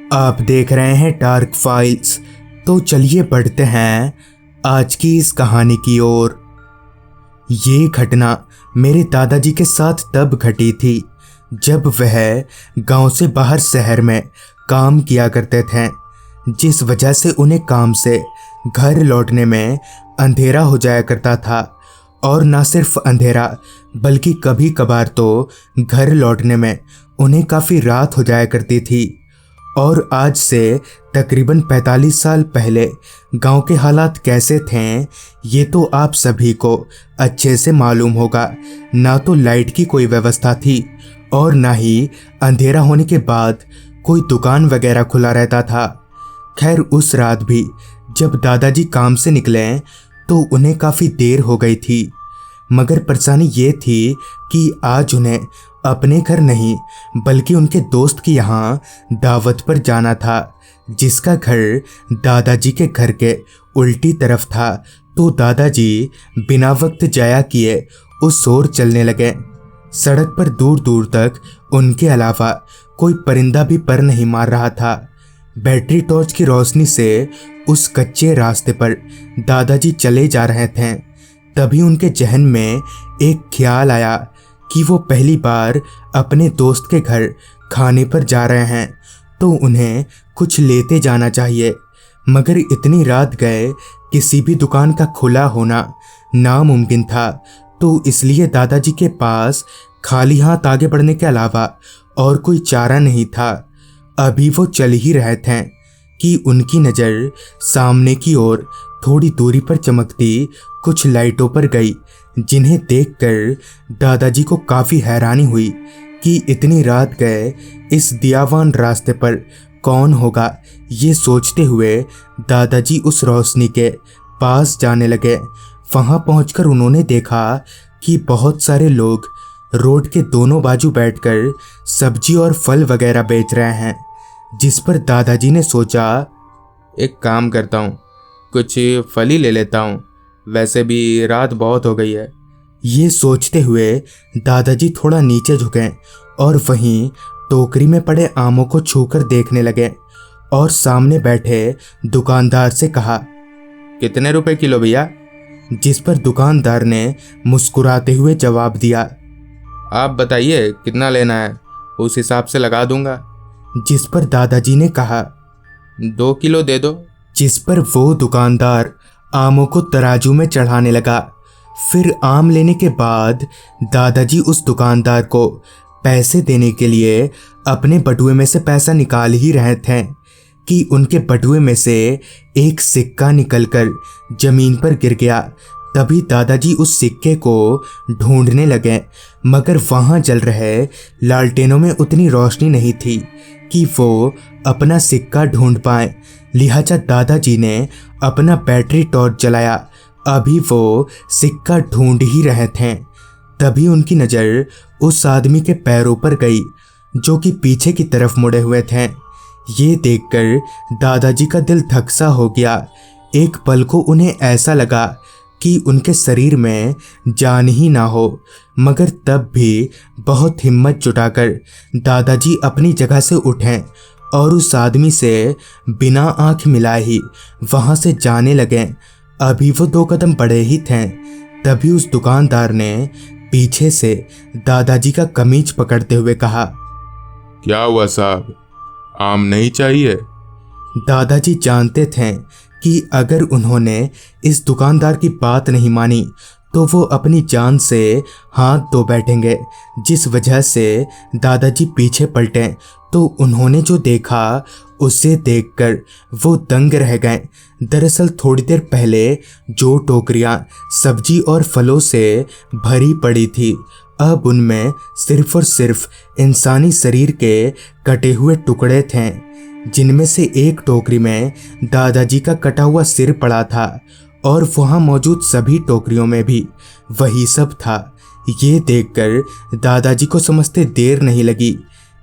आप देख रहे हैं डार्क फाइल्स। तो चलिए बढ़ते हैं आज की इस कहानी की ओर। ये घटना मेरे दादाजी के साथ तब घटी थी जब वह गांव से बाहर शहर में काम किया करते थे, जिस वजह से उन्हें काम से घर लौटने में अंधेरा हो जाया करता था। और ना सिर्फ अंधेरा बल्कि कभी कभार तो घर लौटने में उन्हें काफ़ी रात हो जाया करती थी। और आज से तकरीबन 45 साल पहले गांव के हालात कैसे थे ये तो आप सभी को अच्छे से मालूम होगा। ना तो लाइट की कोई व्यवस्था थी और ना ही अंधेरा होने के बाद कोई दुकान वगैरह खुला रहता था। खैर उस रात भी जब दादाजी काम से निकले तो उन्हें काफ़ी देर हो गई थी, मगर परेशानी ये थी कि आज उन्हें अपने घर नहीं बल्कि उनके दोस्त के यहाँ दावत पर जाना था, जिसका घर दादाजी के घर के उल्टी तरफ था। तो दादाजी बिना वक्त जाया किए उस ओर चलने लगे। सड़क पर दूर दूर तक उनके अलावा कोई परिंदा भी पर नहीं मार रहा था। बैटरी टॉर्च की रोशनी से उस कच्चे रास्ते पर दादाजी चले जा रहे थे। तभी उनके जहन में एक ख्याल आया कि वो पहली बार अपने दोस्त के घर खाने पर जा रहे हैं तो उन्हें कुछ लेते जाना चाहिए। मगर इतनी रात गए किसी भी दुकान का खुला होना नामुमकिन था, तो इसलिए दादाजी के पास खाली हाथ आगे बढ़ने के अलावा और कोई चारा नहीं था। अभी वो चल ही रहे थे कि उनकी नज़र सामने की ओर थोड़ी दूरी पर चमकती कुछ लाइटों पर गई, जिन्हें देखकर दादाजी को काफ़ी हैरानी हुई कि इतनी रात गए इस दियावान रास्ते पर कौन होगा। ये सोचते हुए दादाजी उस रोशनी के पास जाने लगे। वहाँ पहुंचकर उन्होंने देखा कि बहुत सारे लोग रोड के दोनों बाजू बैठकर सब्जी और फल वगैरह बेच रहे हैं, जिस पर दादाजी ने सोचा एक काम करता हूँ, कुछ फल ही ले लेता हूँ, वैसे भी रात बहुत हो गई है। ये सोचते हुए दादाजी थोड़ा नीचे झुके और वहीं टोकरी में पड़े आमों को छूकर देखने लगे और सामने बैठे दुकानदार से कहा, कितने रुपए किलो भैया? जिस पर दुकानदार ने मुस्कुराते हुए जवाब दिया, आप बताइए कितना लेना है, उस हिसाब से लगा दूंगा। जिस पर दादाजी ने कहा, 2 किलो दे दो। जिस पर वो दुकानदार आमों को तराजू में चढ़ाने लगा। फिर आम लेने के बाद दादाजी उस दुकानदार को पैसे देने के लिए अपने बटुए में से पैसा निकाल ही रहे थे कि उनके बटुए में से एक सिक्का निकलकर जमीन पर गिर गया। तभी दादाजी उस सिक्के को ढूंढने लगे, मगर वहाँ जल रहे लालटेनों में उतनी रोशनी नहीं थी कि वो अपना सिक्का ढूंढ पाए। लिहाजा दादाजी ने अपना बैटरी टॉर्च जलाया। अभी वो सिक्का ढूंढ ही रहे थे, तभी उनकी नज़र उस आदमी के पैरों पर गई जो कि पीछे की तरफ मुड़े हुए थे। ये देखकर दादाजी का दिल धक सा हो गया। एक पल को उन्हें ऐसा लगा कि उनके शरीर में जान ही ना हो, मगर तब भी बहुत हिम्मत जुटाकर दादाजी अपनी जगह से उठे और उस आदमी से बिना आंख मिलाए ही वहाँ से जाने लगे। अभी वो 2 कदम बढ़े ही थे, तभी उस दुकानदार ने पीछे से दादाजी का कमीज पकड़ते हुए कहा, क्या हुआ साहब, आम नहीं चाहिए? दादाजी जानते थे कि अगर उन्होंने इस दुकानदार की बात नहीं मानी तो वो अपनी जान से हाथ धो बैठेंगे। जिस वजह से दादाजी पीछे पलटे तो उन्होंने जो देखा उसे देखकर वो दंग रह गए। दरअसल थोड़ी देर पहले जो टोकरियां सब्जी और फलों से भरी पड़ी थी, अब उनमें सिर्फ और सिर्फ इंसानी शरीर के कटे हुए टुकड़े थे, जिनमें से एक टोकरी में दादाजी का कटा हुआ सिर पड़ा था और वहाँ मौजूद सभी टोकरियों में भी वही सब था। ये देखकर दादाजी को समझते देर नहीं लगी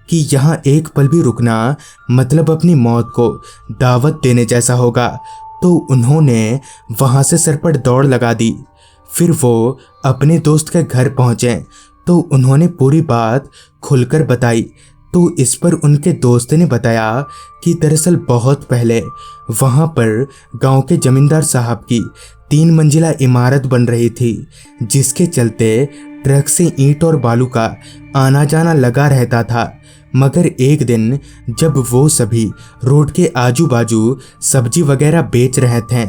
कि यहाँ एक पल भी रुकना मतलब अपनी मौत को दावत देने जैसा होगा। तो उन्होंने वहाँ से सरपट दौड़ लगा दी। फिर वो अपने दोस्त के घर पहुँचे तो उन्होंने पूरी बात खुलकर बताई तो इस पर उनके दोस्त ने बताया कि दरअसल बहुत पहले वहाँ पर गांव के जमींदार साहब की 3 मंजिला इमारत बन रही थी, जिसके चलते ट्रक से ईंट और बालू का आना जाना लगा रहता था। मगर एक दिन जब वो सभी रोड के आजू बाजू सब्जी वगैरह बेच रहे थे,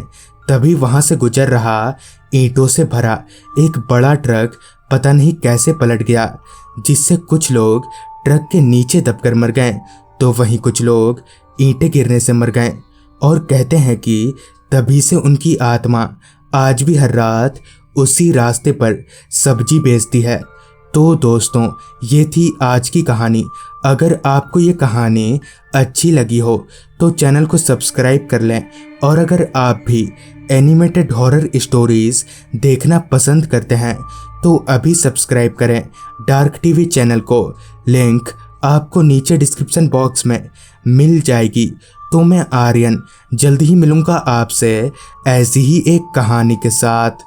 तभी वहां से गुजर रहा ईंटों से भरा एक बड़ा ट्रक पता नहीं कैसे पलट गया, जिससे कुछ लोग ट्रक के नीचे दबकर मर गए, तो वहीं कुछ लोग ईंटें गिरने से मर गए। और कहते हैं कि तभी से उनकी आत्मा आज भी हर रात उसी रास्ते पर सब्जी बेचती है। तो दोस्तों, ये थी आज की कहानी। अगर आपको ये कहानी अच्छी लगी हो तो चैनल को सब्सक्राइब कर लें, और अगर आप भी एनिमेटेड हॉरर स्टोरीज देखना पसंद करते हैं तो अभी सब्सक्राइब करें डार्क टीवी चैनल को। लिंक आपको नीचे डिस्क्रिप्शन बॉक्स में मिल जाएगी। तो मैं आर्यन जल्द ही मिलूंगा आपसे ऐसी ही एक कहानी के साथ।